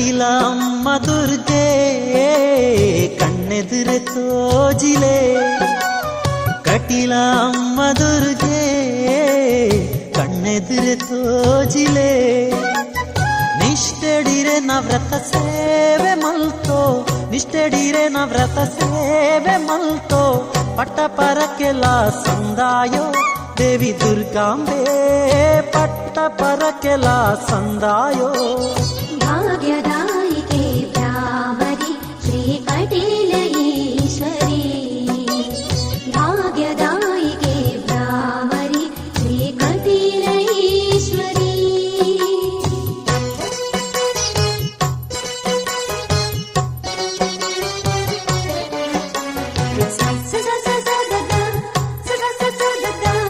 ಕಟೀಲ ಅಮ್ಮ ದುರ್ಗೆ ಕಣ್ಣೆದುರೆ ತೋಜಿಲೆ ಕಟೀಲ ಅಮ್ಮ ದುರ್ಗೆ ಕಣ್ಣೆದುರೆ ತೋಜಿಲೆ ನಿಷ್ಠೆಡಿರೆ ನವ್ರತ ಸೇವೆ ಮಲ್ತೋ ನಿಷ್ಠೆಡಿರೆ ನವ್ರತ ಸೇವೆ ಮಲ್ತೋ ಪಟ್ಟ ಪರಕೆಲ ಸಂದಾಯೋ ದೇವಿ ದುರ್ಗಾಂಬೆ ಪಟ್ಟ ಪರಕೆಲ ಸಂದಾಯೋ ಭಾಗ್ಯದಾಯಿಕೆ ಭ್ರಾಮರಿ ಶ್ರೀ ಕಟೀಲ